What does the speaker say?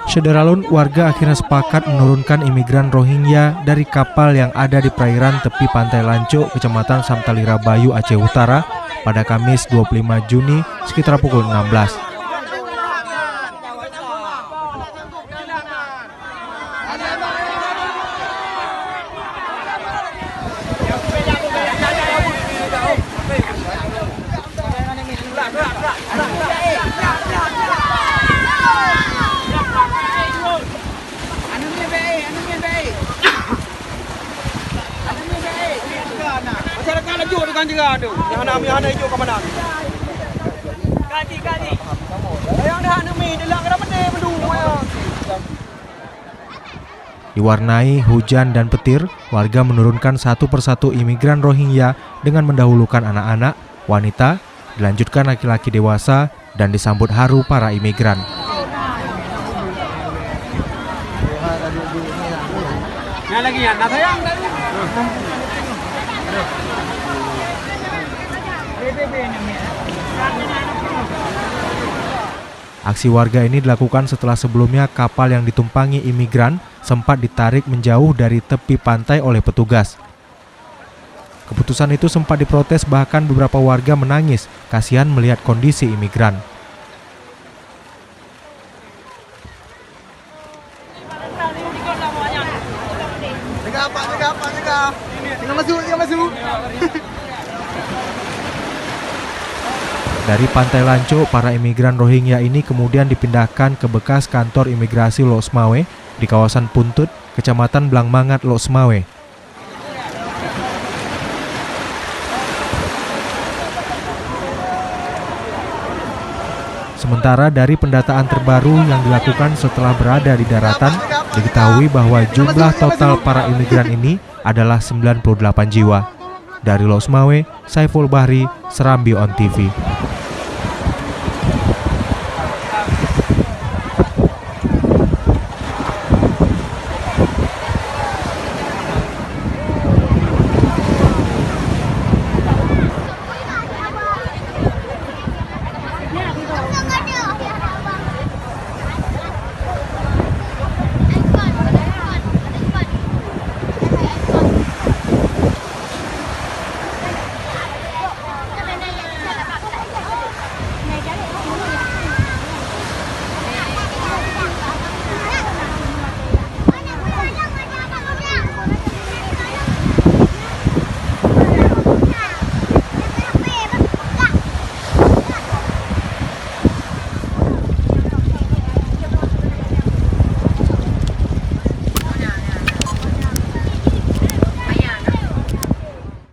Sederalun, warga akhirnya sepakat menurunkan imigran Rohingya dari kapal yang ada di perairan tepi Pantai Lanco, Kecamatan Samtalira Bayu, Aceh Utara pada Kamis 25 Juni sekitar pukul 16. Diwarnai hujan dan petir, warga menurunkan satu persatu imigran Rohingya dengan mendahulukan anak-anak, wanita, dilanjutkan laki-laki dewasa, dan disambut haru para imigran. Aksi warga ini dilakukan setelah sebelumnya kapal yang ditumpangi imigran sempat ditarik menjauh dari tepi pantai oleh petugas. Keputusan itu sempat diprotes, bahkan beberapa warga menangis kasihan melihat kondisi imigran. Dari Pantai Lanco, para imigran Rohingya ini kemudian dipindahkan ke bekas kantor imigrasi Lok Semawe di kawasan Puntut, Kecamatan Blangmangat, Lok Semawe. Sementara dari pendataan terbaru yang dilakukan setelah berada di daratan, diketahui bahwa jumlah total para imigran ini adalah 98 jiwa. Dari Lok Semawe, Saiful Bahri, Serambi On TV.